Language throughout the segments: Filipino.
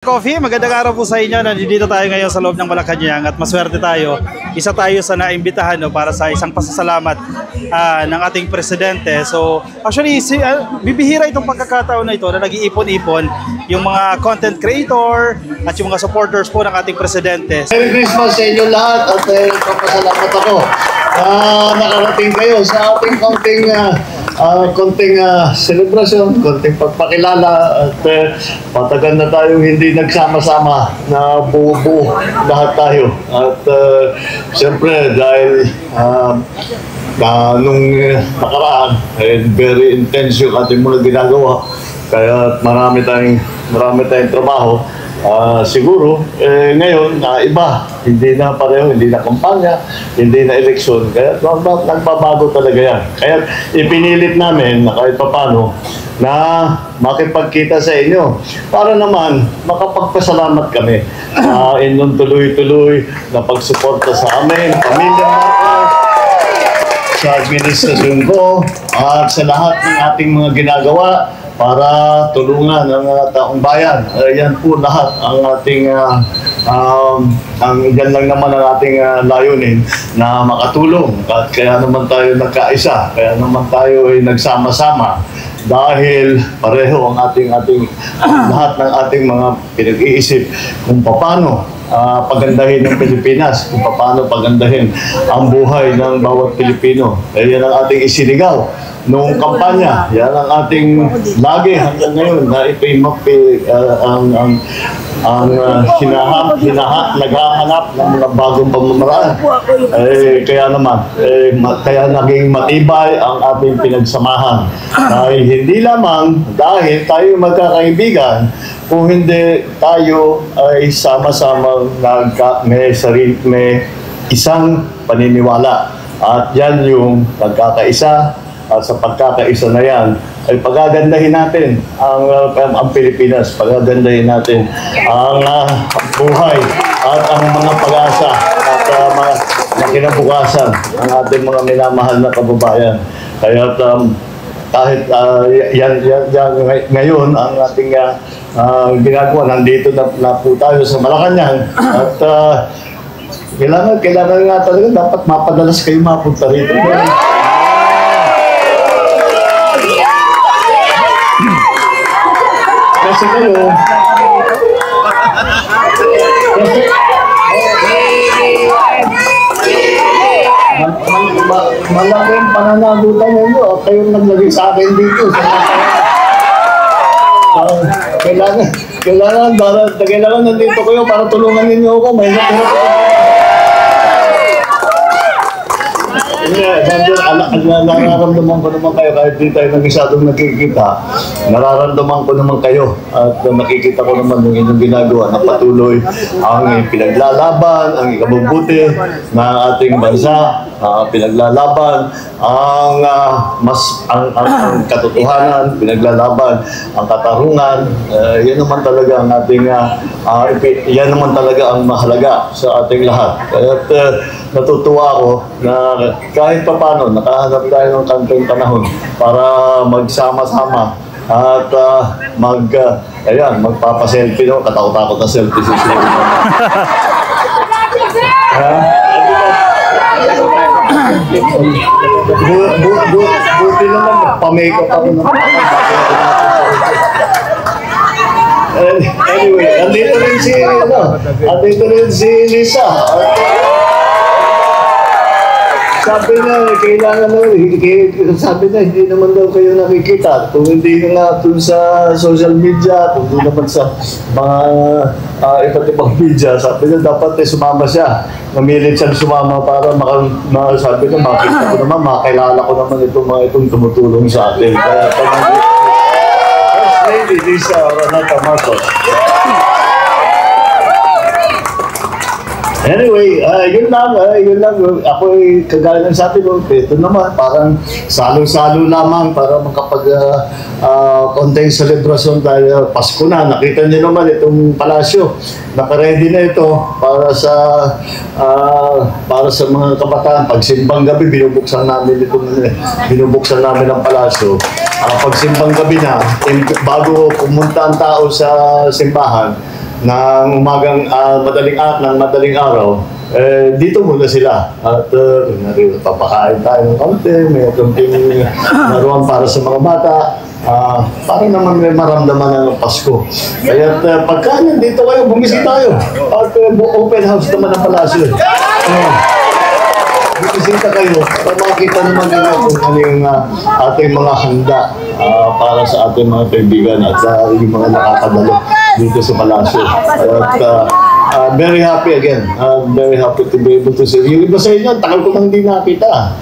Coffee, magandang araw po sa inyo. Nandito tayo ngayon sa loob ng Malacanang at maswerte tayo. Isa tayo sa naimbitahan para sa isang pasasalamat ng ating presidente. So, actually, bibihira itong pagkakataon na ito na nag-iipon-ipon yung mga content creator at yung mga supporters po ng ating presidente. Merry Christmas sa inyo lahat at papasalamat ako. Nakarating kayo sa ating konting celebration, konting pagpakilala at matagal na tayong hindi nagsama-sama na buo-buo lahat tayo. At siyempre dahil nung nakaraan very intense yung ating mga ginagawa, kaya marami tayong trabaho. Siguro, ngayon, iba. Hindi na pareho, hindi na kampanya, hindi na eleksyon. Kaya nagbabago talaga yan. Kaya ipinilit namin na kahit papano na makipagkita sa inyo para naman makapagpasalamat kami inyong tuloy-tuloy na pagsuporta sa amin, pamilya natin, sa administrasyon ko, at sa lahat ng ating mga ginagawa para tulungan ang taong bayan. Yan po lahat ang ating yan lang naman ang ating layunin na makatulong. At kaya naman tayo nagkaisa, kaya naman tayo ay nagsama-sama dahil pareho ang ating lahat ng ating mga pinag-iisip kung paano pagandahin ng Pilipinas, kung paano pagandahin ang buhay ng bawat Pilipino. Yan ang ating isinigaw noong kampanya. Yan ang ating lagi hanggang ngayon na ito'y naghahanap ng mga bagong pamamaraan. Kaya naman, kaya naging matibay ang ating pinagsamahan. Dahil hindi lamang dahil tayo magkakaibigan, kung hindi tayo ay sama-sama may isang paniniwala. At yan yung pagkakaisa. At sa pagkakaisa na yan, ay pagagandahin natin ang Pilipinas, pagagandahin natin ang buhay at ang mga pag-asa at mga kinabukasan ng ating mga minamahal na kababayan. Kaya kahit yan ngayon ang ating ginagawa, nandito na po tayo sa Malacanang at kailangan nga talaga dapat mapadalas kayo mapunta rito. Kasi kayo, malaking pananagutan ninyo at kayong naglagay sa akin dito. Kailangan nandito kayo para tulungan ninyo ako. May nararamdaman ko naman kayo kahit di tayo nag-isadong nakikita. Nararamdaman ko naman kayo at nakikita ko naman yung inyong ginagawa na patuloy ang pinaglalaban, ang ikabubuti ng ating bansa, pinaglalaban ang katotohanan, pinaglalaban ang katarungan. Yan naman talaga ang ating yan naman talaga ang mahalaga sa ating lahat. At natutuwa ako na kahit pa paano nakahanap tayo ng kantong panahon para magsama-sama at magpapaselfie, no? Katakot-takot na selfie si Sir. Buti naman, pa-makeup ako naman. Anyway, andito rin si Lisa. Sabi na, hindi naman daw kayo nakikita. Kung hindi nga dun sa social media, kung hindi naman sa mga iba't ibang media, sabi na dapat sumama siya. Namilit siyang sumama para sabi na, makita ko naman, makilala ko naman itong tumutulong sa atin. Kaya First Lady Lisa Renata Marcos. Anyway, yun lang. Ako ay kagaya ng sabi ko, ito naman, parang salo-salo lamang para konting celebration dahil Pasko na. Nakita niyo naman itong palasyo. Nakaready na ito para sa mga kabataan. Pag simbang gabi, binubuksan namin ang palasyo. Pag simbang gabi na, bago pumunta ang tao sa simbahan, ng madaling araw, dito muna sila. At papakain tayo ng konti, may konting naruan para sa mga bata. Para naman may maramdaman ng Pasko. Kaya pagka nandito kayo, bumisita tayo. At open house naman ang palasyo. Bumisita kayo para makita naman nila kung ano yung ating mga handa para sa ating mga kaibigan at yung mga nakakadalo dito sa palasyo. At very happy again. Very happy to be able to see. Yung iba sa inyo, tagal ko nang hindi nakita.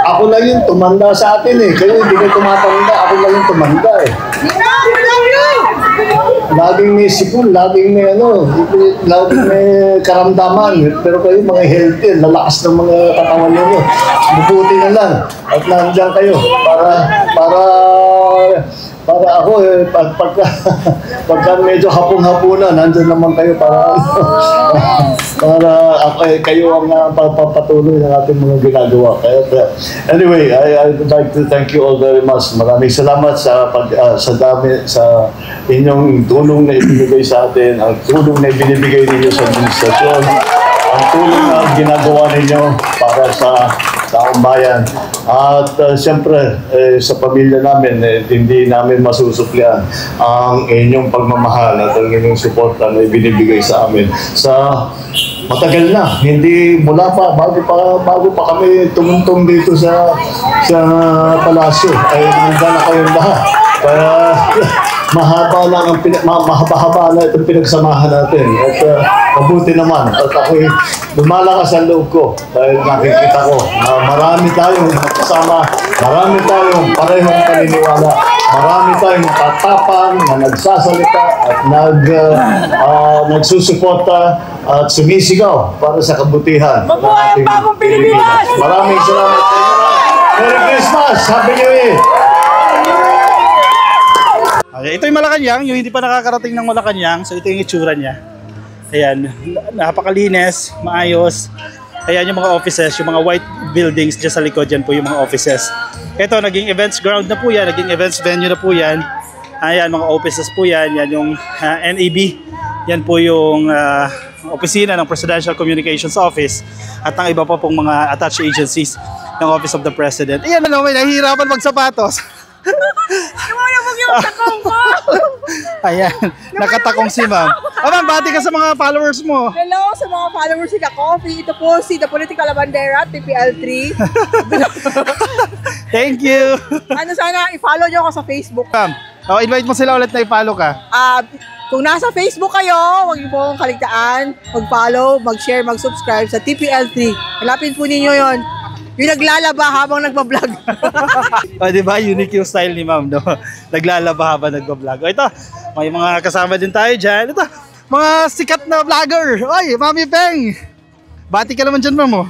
Ako lang yung tumanda sa atin eh. Kayo hindi kayo tumatanda. Ako lang yung tumanda eh. Laging may sipon, laging may laging may karamdaman. Pero kayo mga healthy, lalakas ng mga katawan ninyo. Mabuti na lang. At nandiyan kayo para ako pagka medyo hapon-hapunan, nandiyan naman kayo para kayo ang papatuloy ng ating mga ginagawa. Anyway, I'd like to thank you all very much. Maraming salamat sa inyong tulong na ibinigay sa atin, ang tulong na ibinibigay ninyo sa administrasyon, ang tulong na ginagawa ninyo para sa taong bayan. At siyempre, sa pamilya namin, hindi namin masusuplian ang inyong pagmamahal at ang inyong suporta na ibinibigay sa amin. Sa matagal na, hindi mula pa, bago pa kami tumuntong dito sa palasyo, ay nandyan na kayong lahat. Kaya mahaba na itong pinagsamahan natin. At mabuti naman. At ako'y lumalakas ang loob ko dahil nakikita ko na marami tayong kasama, marami tayong parehong paniniwala, marami tayong katapang na nagsasalita at nagsusuporta at sumisigaw para sa kabutihan ng ating Pilipinas. Maraming salamat sa inyo. Merry Christmas! Happy New Year! Okay, ito yung Malacanang, yung hindi pa nakakarating ng Malacanang, so ito yung itsura niya. Ayan, napakalinis, maayos. Ayan yung mga offices, yung mga white buildings dyan sa likod, dyan po yung mga offices. Ito, naging events ground na po yan, naging events venue na po yan. Ayan, mga offices po yan, yan yung NAB. Yan po yung opisina ng Presidential Communications Office at ng iba pa pong mga attached agencies ng Office of the President. Ayan, may nahihirapan magsapatos. Yung takong ko! Ayan, nakatakong si ma'am. Ma'am, bati ka sa mga followers mo. Hello sa mga followers ni Ka-Coffee. Ito po si The Political Bandera, TPL3. Thank you. Sana i-follow nyo ako sa Facebook. Ma'am, invite mo sila ulit na i-follow ka. Kung nasa Facebook kayo, huwag niyo po akong kaligtaan. Mag-follow, mag-share, mag-subscribe sa TPL3. Hanapin po ninyo yon. Yung naglalaba habang nagbablog. Diba? Unique yung style ni ma'am, no? Naglalaba habang nagbablog. Ito, may mga kasama din tayo dyan. Ito, mga sikat na vlogger. Oy, Mami Peng. Bati ka naman dyan, ma'am.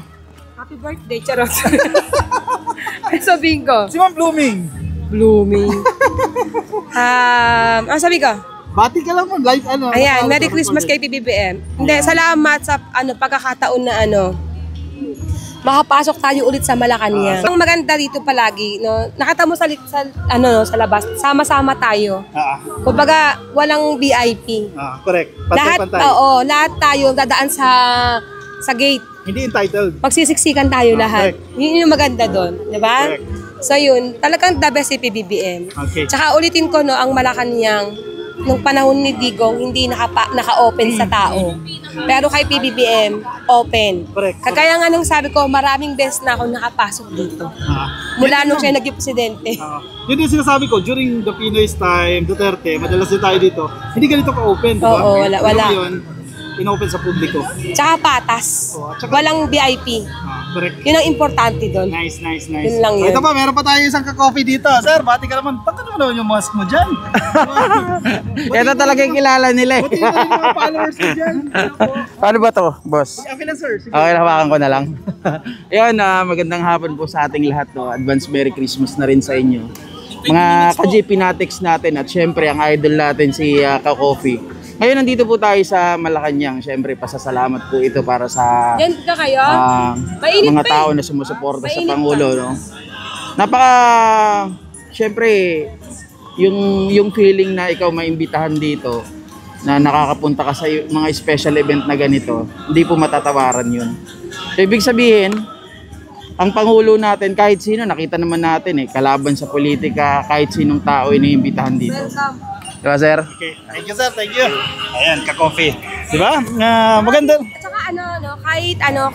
Happy birthday, charot. Sabihin ko. Si Ma'am Blooming. Blooming. Sabi ko? Bati ka lang, ma'am. Live, Ayan, Merry Christmas kay PBBM. Hindi, salamat sa pagkakataon na makapasok tayo ulit sa Malacanang. Ang maganda dito palagi, no, nakita mo sa labas, sama-sama tayo. Kumbaga, walang VIP. Correct. Pantay-pantay. Lahat tayo dadaan sa gate. Hindi entitled. Magsisiksikan tayo lahat. Correct. Yun yung maganda doon, di ba? So yun, talagang the best si PBBM. Okay. Tsaka ulitin ko, no, ang Malacanang, nung panahon ni Digong, hindi naka-open sa tao. Pero kay PBBM, open. Correct. Kagaya nga nung sabi ko, maraming beses na ako nakapasok dito. Mula nung siya naging presidente. Yun yung sinasabi ko, during the Pinoy's time, Duterte, madalas din tayo dito, hindi ganito ka-open, diba? Oo, wala. Yun, in-open sa publiko. Tsaka patas. Walang VIP. Correct. Yun ang importante doon. Nice. Yun lang yun. Ito pa, meron pa tayo isang ka-coffee dito. Sir, bati ka naman. Ba't naman yung mask mo dyan? Ito talaga yung kilala nila eh. Buti yung mga followers mo dyan. Paano ba to, boss? Okay lang, sir. Sige. Okay, hawakan ko na lang. Ayun, magandang hapon po sa ating lahat. No? Advance Merry Christmas na rin sa inyo. Mga ka-JP Natex natin at syempre ang idol natin si Ka-Coffee. Ngayon nandito po tayo sa Malacanang. Syempre pasasalamat po ito para sa Yan ka kayo? mga tao na sumusuporta sa Pangulo. No? Syempre, yung feeling na ikaw maimbitahan dito, na nakakapunta ka sa mga special event na ganito, hindi po matatawaran yun. So, ibig sabihin, ang Pangulo natin, kahit sino, nakita naman natin kalaban sa politika, kahit sinong tao iniimbitahan dito. Diba, sir? Okay. Thank you, sir. Thank you. Ayan, ka-coffee. Diba? Maganda. At saka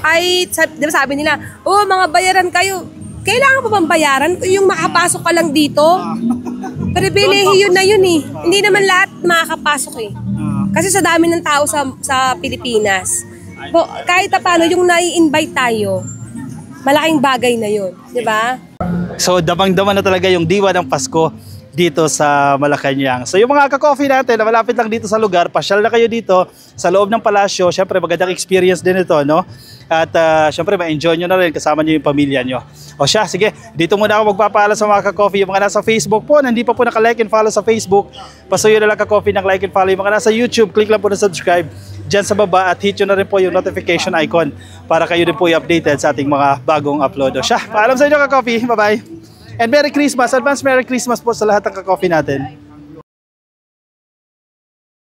kahit di ba sabi nila, mga bayaran kayo. Kailangan pa bang bayaran yung makapasok ka lang dito? Pribilehiyo na yun Hindi naman lahat makakapasok Kasi sa dami ng tao sa Pilipinas. Kahit paano yung nai-invite tayo, malaking bagay na yun, di ba? So, damang-dama na talaga yung diwa ng Pasko dito sa Malacanang. So, yung mga ka-coffee natin na malapit lang dito sa lugar, pasyal na kayo dito sa loob ng palasyo. Siyempre, magandang experience din ito, no? At siyempre, ma-enjoy nyo na rin kasama nyo yung pamilya nyo. O siya, sige, dito muna ako magpapaalam sa mga ka-coffee. Yung mga nasa Facebook po, hindi pa po naka-like and follow sa Facebook, pasuyo na lang ka-coffee ng like and follow. Yung mga nasa YouTube, click lang po na subscribe dyan sa baba at hit nyo na rin po yung notification icon para kayo rin po i-updated sa ating mga bagong upload. O siya, paalam sa inyo ka-coffee. Bye-bye. And Merry Christmas. Advance Merry Christmas po sa lahat ng ka-coffee natin.